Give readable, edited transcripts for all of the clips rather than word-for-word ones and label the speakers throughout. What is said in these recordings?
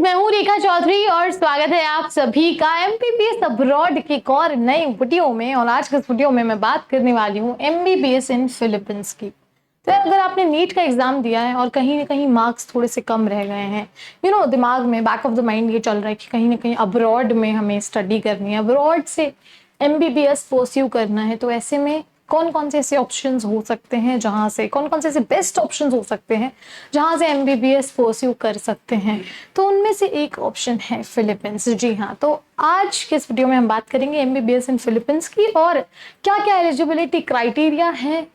Speaker 1: मैं हूँ रेखा चौधरी और स्वागत है आप सभी का एमबीबीएस अब्रॉड की एक और नई वीडियो में। और आज के इस वीडियो में मैं बात करने वाली हूँ एमबीबीएस इन फिलीपींस की। तो अगर आपने नीट का एग्जाम दिया है और कहीं ना कहीं मार्क्स थोड़े से कम रह गए हैं, दिमाग में बैक ऑफ द माइंड ये चल रहा है कि कहीं ना कहीं अब्रॉड में हमें स्टडी करनी है, अब्रॉड से एमबीबीएस परस्यू करना है, तो ऐसे में कौन कौन से ऐसे ऑप्शंस हो सकते हैं जहां से, कौन कौन से ऐसे बेस्ट ऑप्शंस हो सकते हैं जहां से एमबीबीएस परस्यू कर सकते हैं। तो उनमें से एक ऑप्शन है फिलीपींस। जी हाँ, तो आज के इस वीडियो में हम बात करेंगे एमबीबीएस इन फिलीपींस की और क्या क्या एलिजिबिलिटी क्राइटेरिया है,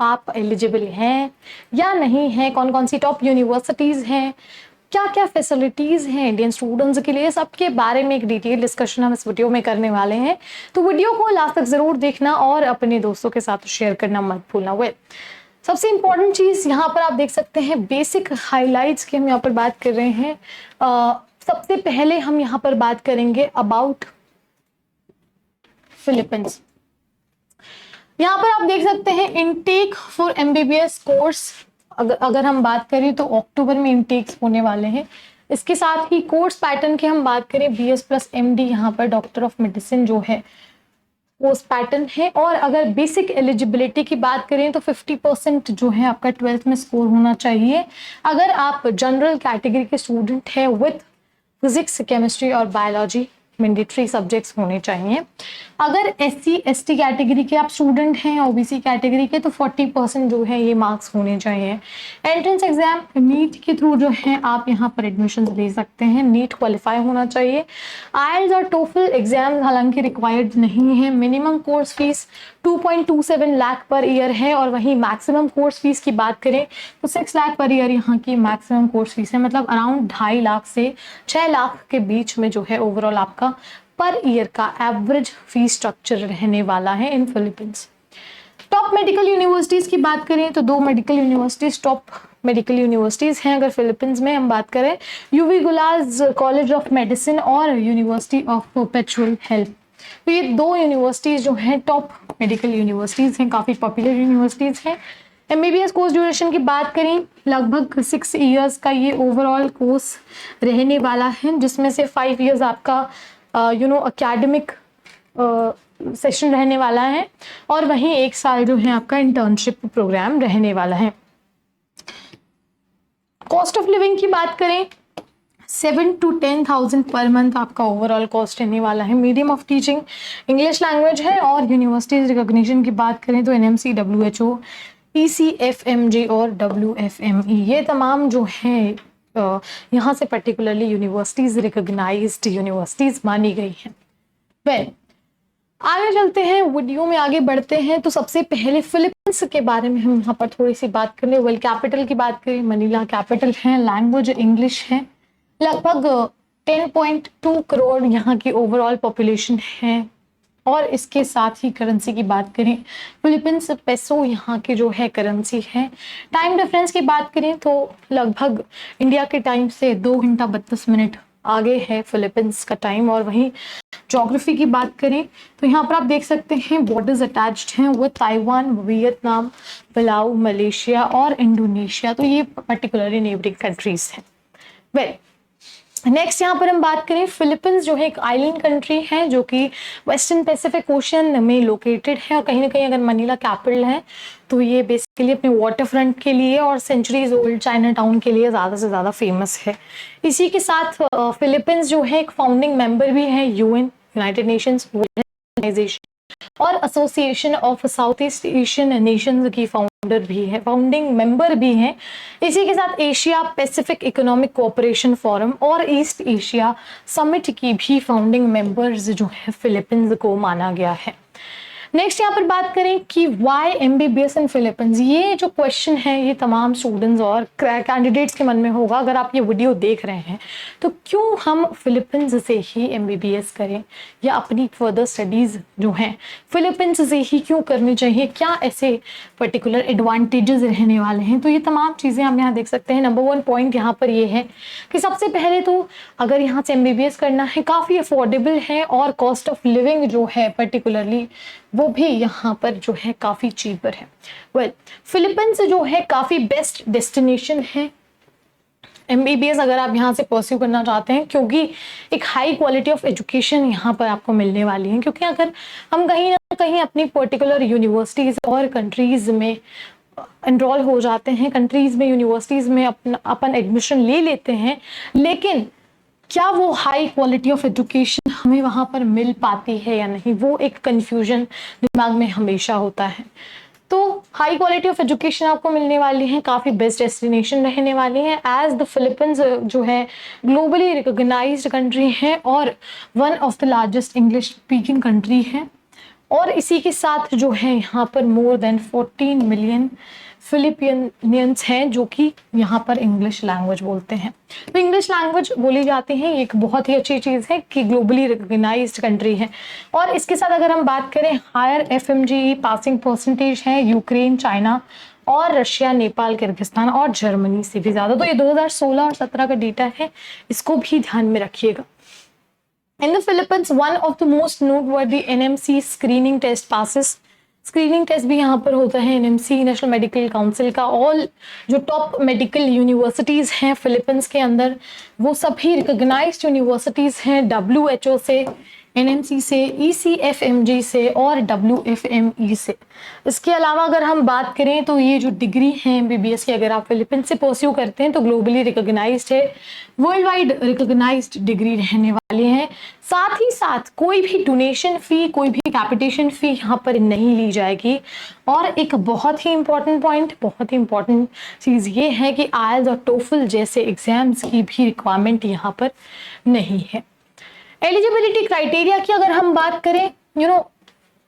Speaker 1: आप एलिजिबल हैं या नहीं है, कौन कौन सी टॉप यूनिवर्सिटीज हैं, क्या क्या फैसिलिटीज हैं इंडियन स्टूडेंट्स के लिए, सबके बारे में एक डिटेल डिस्कशन हम इस वीडियो में करने वाले हैं। तो वीडियो को लास्ट तक जरूर देखना और अपने दोस्तों के साथ शेयर करना मत भूलना। सबसे इंपॉर्टेंट चीज यहाँ पर आप देख सकते हैं, बेसिक हाइलाइट्स की हम यहाँ पर बात कर रहे हैं। सबसे पहले हम यहाँ पर बात करेंगे अबाउट फिलीपींस। यहाँ पर आप देख सकते हैं इनटेक फॉर एमबीबीएस कोर्स, अगर हम बात करें तो अक्टूबर में इनटेक्स होने वाले हैं। इसके साथ ही कोर्स पैटर्न की हम बात करें, बीएस प्लस एमडी यहाँ पर डॉक्टर ऑफ मेडिसिन जो है कोर्स पैटर्न है। और अगर बेसिक एलिजिबिलिटी की बात करें तो 50% जो है आपका 12th में स्कोर होना चाहिए अगर आप जनरल कैटेगरी के स्टूडेंट है विथ फिजिक्स, केमिस्ट्री और बायोलॉजी मैंडेटरी सब्जेक्ट्स होने चाहिए। अगर एससी एसटी कैटेगरी के आप स्टूडेंट हैं, ओबीसी कैटेगरी के, तो 40% जो है ये मार्क्स होने चाहिए। एंट्रेंस एग्जाम नीट के थ्रू जो है आप यहाँ पर एडमिशन ले सकते हैं, नीट क्वालिफाई होना चाहिए। आईएलटीएस और टोफल एग्जाम हालांकि रिक्वायर्ड नहीं है। Minimum course fees 2.27 lakh per year है और वहीं मैक्सिमम कोर्स फीस की बात करें तो 6 लाख पर ईयर यहाँ की मैक्सिमम कोर्स फीस है। मतलब अराउंड 2.5 लाख से 6 लाख के बीच में जो है ओवरऑल आपका पर ईयर का एवरेज फीस स्ट्रक्चर रहने वाला है इन फिलीपींस। टॉप मेडिकल यूनिवर्सिटीज की बात करें तो 2 medical universities top medical universities हैं। अगर फिलीपींस में हम बात करें, यूवी गुलाज कॉलेज ऑफ मेडिसिन और यूनिवर्सिटी ऑफ परपेचुअल हेल्थ, तो ये 2 यूनिवर्सिटीज जो हैं टॉप मेडिकल यूनिवर्सिटीज हैं, काफी पॉपुलर यूनिवर्सिटीज हैं। एमबीबीएस कोर्स ड्यूरेशन की बात करें, लगभग 6 इयर्स का ये ओवरऑल कोर्स रहने वाला है, जिसमें से 5 इयर्स आपका एकेडमिक सेशन रहने वाला है और वहीं 1 साल जो है आपका इंटर्नशिप प्रोग्राम रहने वाला है। कॉस्ट ऑफ लिविंग की बात करें, 7 to 10,000 पर मंथ आपका ओवरऑल कॉस्ट रहने वाला है। Medium of teaching English language है और यूनिवर्सिटीज रिकॉग्निशन की बात करें तो एनएमसी, डब्ल्यूएचओ, ईसीएफएमजी और डब्ल्यूएफएमई, ये तमाम जो है यहाँ से पर्टिकुलरली यूनिवर्सिटीज रिकॉग्नाइज्ड यूनिवर्सिटीज मानी गई हैं। आगे चलते हैं, वीडियो में आगे बढ़ते हैं। तो सबसे पहले फिलीपींस के बारे में हम यहाँ पर थोड़ी सी बात करें। कैपिटल की बात करें, मनीला कैपिटल है, लैंग्वेज इंग्लिश है, लगभग 10.2 करोड़ यहाँ की ओवरऑल पॉपुलेशन है। और इसके साथ ही करेंसी की बात करें, फिलीपींस पेसो यहाँ की जो है करेंसी है। टाइम डिफरेंस की बात करें तो लगभग इंडिया के टाइम से 2 घंटा 32 मिनट आगे है फिलीपींस का टाइम। और वहीं ज्योग्राफी की बात करें तो यहाँ पर आप देख सकते हैं बॉर्डर्स अटैच्ड हैं with Taiwan, Vietnam, Palau, Malaysia और इंडोनेशिया, तो ये पर्टिकुलरली नेबरिंग कंट्रीज हैं। नेक्स्ट यहाँ पर हम बात करें, फिलीपींस जो है एक आइलैंड कंट्री है जो कि वेस्टर्न पैसिफिक ओशन में लोकेटेड है। और कहीं ना कहीं अगर मनीला कैपिटल है तो ये बेसिकली अपने वाटर फ्रंट के लिए और सेंचुरीज ओल्ड चाइना टाउन के लिए ज़्यादा से ज़्यादा फेमस है। इसी के साथ फिलीपींस जो है एक फाउंडिंग मेंबर भी है यूएन, यूनाइटेड नेशंस ऑर्गेनाइजेशन और association of south east Asian Nations की फाउंडिंग मेंबर भी हैं। इसी के साथ Asia Pacific economic cooperation forum और ईस्ट एशिया समिट की भी फाउंडिंग मेंबर्स जो है फिलीपींस को माना गया है। नेक्स्ट यहाँ पर बात करें कि वाई एमबीबीएस इन फिलीपींस, ये जो क्वेश्चन है ये तमाम स्टूडेंट्स और कैंडिडेट्स के मन में होगा अगर आप ये वीडियो देख रहे हैं। तो क्यों हम फिलीपींस से ही एमबीबीएस करें या अपनी फर्दर स्टडीज जो हैं फिलीपींस से ही क्यों करनी चाहिए, क्या ऐसे पर्टिकुलर एडवांटेजेस रहने वाले हैं। तो ये तमाम चीज़ें हम यहाँ देख सकते हैं। नंबर 1 पॉइंट यहाँ पर ये है कि सबसे पहले तो अगर यहाँ से एमबीबीएस करना है काफ़ी अफोर्डेबल है और कॉस्ट ऑफ लिविंग जो है पर्टिकुलरली वो भी यहाँ पर जो है काफ़ी चीपर है। फिलीपींस जो है काफ़ी बेस्ट डेस्टिनेशन है MBBS अगर आप यहाँ से परस्यू करना चाहते हैं, क्योंकि एक हाई क्वालिटी ऑफ एजुकेशन यहाँ पर आपको मिलने वाली है। क्योंकि अगर हम कहीं ना कहीं अपनी पर्टिकुलर यूनिवर्सिटीज़ और कंट्रीज़ में एनरोल हो जाते हैं, कंट्रीज़ में यूनिवर्सिटीज़ में अपन एडमिशन ले लेते हैं, लेकिन क्या वो हाई क्वालिटी ऑफ एजुकेशन हमें वहाँ पर मिल पाती है या नहीं, वो एक कन्फ्यूजन दिमाग में हमेशा होता है। तो हाई क्वालिटी ऑफ एजुकेशन आपको मिलने वाली है, काफ़ी बेस्ट डेस्टिनेशन रहने वाली है, एज द फिलीपींस जो है ग्लोबली रिकॉग्नाइज्ड कंट्री है और one of the largest English speaking country है। और इसी के साथ जो है यहाँ पर मोर देन 14 मिलियन फिलिपियंस हैं जो कि यहाँ पर इंग्लिश लैंग्वेज बोलते हैं। तो इंग्लिश लैंग्वेज बोली जाती है, ये एक बहुत ही अच्छी चीज़ है कि ग्लोबली रिकॉग्नाइज्ड कंट्री है। और इसके साथ अगर हम बात करें हायर FMGE पासिंग परसेंटेज है यूक्रेन, चाइना और रशिया, नेपाल, किर्गिस्तान और जर्मनी से भी ज़्यादा। तो ये 2016 और 17 का डेटा है, इसको भी ध्यान में रखिएगा। In the Philippines, one of the most noteworthy NMC screening test passes. Screening test भी यहाँ पर होता है NMC, नेशनल मेडिकल काउंसिल का। ऑल जो टॉप मेडिकल यूनिवर्सिटीज़ हैं फिलीपींस के अंदर, वो सभी रिकॉग्नाइज्ड यूनिवर्सिटीज़ हैं WHO से, NMC से, ECFMG से और WFME से। इसके अलावा अगर हम बात करें तो ये जो डिग्री है MBBS की, अगर आप फिलीपींस से परस्यू करते हैं तो ग्लोबली रिकॉग्नाइज्ड है, वर्ल्ड वाइड रिकॉग्नाइज्ड डिग्री रहने वाली है। साथ ही साथ कोई भी डोनेशन फ़ी, कोई भी कैपिटेशन फ़ी यहाँ पर नहीं ली जाएगी। और एक बहुत ही इंपॉर्टेंट पॉइंट, बहुत ही इंपॉर्टेंट चीज़ ये है कि IELTS और TOEFL जैसे एग्जाम्स की भी रिक्वायरमेंट यहाँ पर नहीं है। एलिजिबिलिटी क्राइटेरिया की अगर हम बात करें,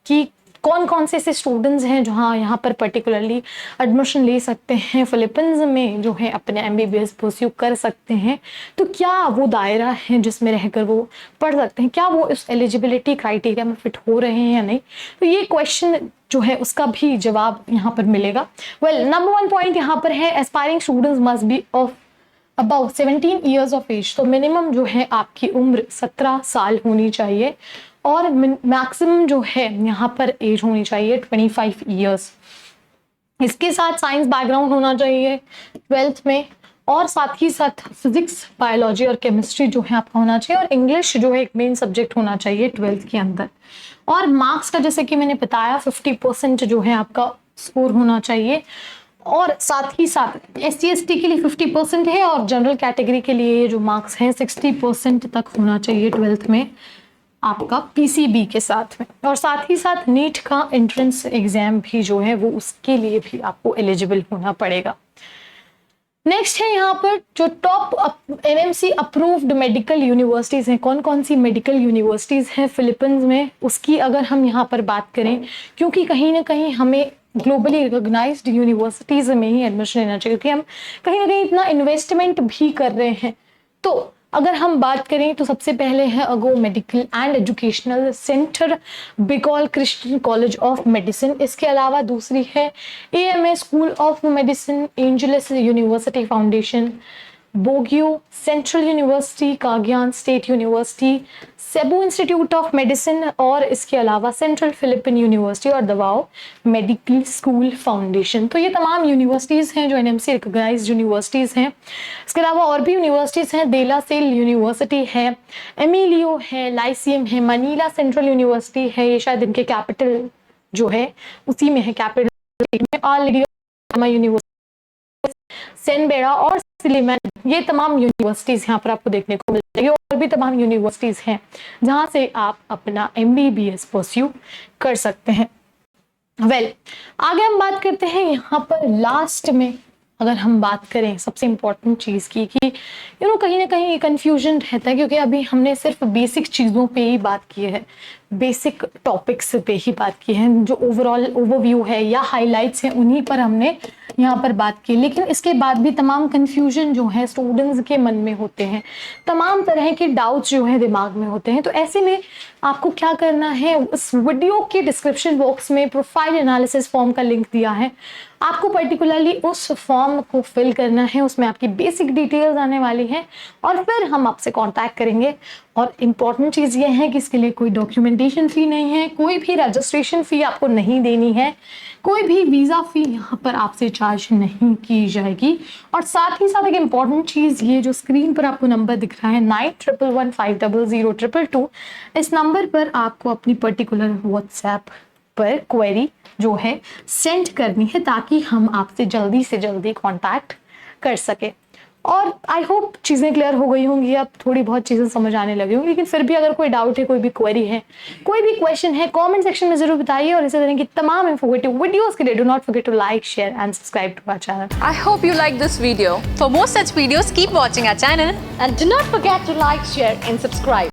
Speaker 1: कि कौन कौन से ऐसे स्टूडेंट्स हैं जो यहाँ पर पर्टिकुलरली एडमिशन ले सकते हैं, फिलीपींस में जो है अपने MBBS परस्यू कर सकते हैं, तो क्या वो दायरा है जिसमें रहकर वो पढ़ सकते हैं, क्या वो इस एलिजिबिलिटी क्राइटेरिया में फिट हो रहे हैं या नहीं। तो ये क्वेश्चन जो है उसका भी जवाब यहाँ पर मिलेगा। नंबर 1 पॉइंट यहाँ पर है, aspiring students must be of about 17 years of age. तो मिनिमम जो है आपकी उम्र 17 साल होनी चाहिए और मैक्सिमम जो है यहाँ पर एज होनी चाहिए 25 ईयर्स। इसके साथ साइंस बैकग्राउंड होना चाहिए 12th में, और साथ ही साथ फिजिक्स, बायोलॉजी और केमिस्ट्री जो है आपका होना चाहिए, और इंग्लिश जो है एक मेन सब्जेक्ट होना चाहिए 12th के अंदर। और मार्क्स का जैसे कि मैंने बताया 50% जो है आपका स्कोर होना चाहिए। और साथ ही साथ SC/ST के लिए 50% है और जनरल कैटेगरी के लिए जो मार्क्स हैं 60% तक होना चाहिए 12th में आपका PCB के साथ में। और साथ ही साथ नीट का एंट्रेंस एग्जाम भी जो है वो उसके लिए भी आपको एलिजिबल होना पड़ेगा। नेक्स्ट है यहाँ पर जो top NMC approved medical universities हैं, कौन कौन सी मेडिकल यूनिवर्सिटीज़ हैं फिलीपींस में, उसकी अगर हम यहाँ पर बात करें, क्योंकि कहीं ना कहीं हमें ग्लोबली रिकॉग्नाइज्ड यूनिवर्सिटीज़ में ही एडमिशन लेना चाहिए, क्योंकि हम कहीं ना कहीं इतना इन्वेस्टमेंट भी कर रहे हैं। तो अगर हम बात करें तो सबसे पहले है Ago Medical and Educational Center, Bicol Christian College of Medicine. इसके अलावा दूसरी है AMA School of Medicine, Angeles University Foundation, Baguio Central University, Cagayan State University, Cebu Institute of Medicine, और इसके अलावा सेंट्रल फिलिपिन यूनिवर्सिटी और दवाओ मेडिकल स्कूल फाउंडेशन। तो ये तमाम यूनिवर्सिटीज़ हैं जो NMC रिकॉग्नाइज्ड यूनिवर्सिटीज़ हैं। इसके अलावा और भी यूनिवर्सिटीज़ हैं, देला सेल यूनिवर्सिटी है, एमिलियो है, लाइसियम है, मनीला सेंट्रल यूनिवर्सिटी है, ये शायद इनके कैपिटल जो है उसी में है, कैपिटल में, यूनिवर्सिटी, सेन बेड़ा और सिलीमैन, ये तमाम यूनिवर्सिटीज़ यहाँ पर आपको देखने को मिल जाएगी। और भी तमाम यूनिवर्सिटीज़ हैं जहाँ से आप अपना MBBS परस्यू कर सकते हैं। आगे हम बात करते हैं यहाँ पर लास्ट में, अगर हम बात करें सबसे इम्पोर्टेंट चीज़ की कि कहीं ना कहीं ये कन्फ्यूजन रहता है, क्योंकि अभी हमने सिर्फ बेसिक चीज़ों पे ही बात की है, बेसिक टॉपिक्स पे ही बात की है, जो ओवरऑल ओवरव्यू है या हाइलाइट्स हैं उन्हीं पर हमने यहाँ पर बात की। लेकिन इसके बाद भी तमाम कन्फ्यूजन जो है स्टूडेंट्स के मन में होते हैं, तमाम तरह के डाउट्स जो है दिमाग में होते हैं। तो ऐसे में आपको क्या करना है, उस वीडियो के डिस्क्रिप्शन बॉक्स में प्रोफाइल एनालिसिस फॉर्म का लिंक दिया है, आपको पर्टिकुलरली उस फॉर्म को फिल करना है, उसमें आपकी बेसिक डिटेल्स आने वाली हैं और फिर हम आपसे कांटेक्ट करेंगे। और इम्पॉर्टेंट चीज़ ये है कि इसके लिए कोई डॉक्यूमेंटेशन फ़ी नहीं है, कोई भी रजिस्ट्रेशन फ़ी आपको नहीं देनी है, कोई भी वीज़ा फ़ी यहाँ पर आपसे चार्ज नहीं की जाएगी। और साथ ही साथ एक इम्पॉर्टेंट चीज़, ये जो स्क्रीन पर आपको नंबर दिख रहा है 9111500222, इस नंबर पर आपको अपनी पर्टिकुलर व्हाट्सएप पर क्वेरी जो है सेंड करनी है ताकि हम आपसे जल्दी से जल्दी कांटेक्ट कर सके। और आई होप चीज़ें क्लियर हो गई होंगी, अब थोड़ी बहुत चीज़ें समझ आने लगी होंगी, लेकिन फिर भी अगर कोई डाउट है, कोई भी क्वेरी है, कोई भी क्वेश्चन है, कमेंट सेक्शन में ज़रूर बताइए। और इसी तरह की तमाम इन्फॉर्मेटिव वीडियोस के लिए do not forget to like, share and subscribe to our channel.
Speaker 2: I hope you like this video. For more such videos, keep watching our channel.
Speaker 3: And do not forget to like, share and subscribe.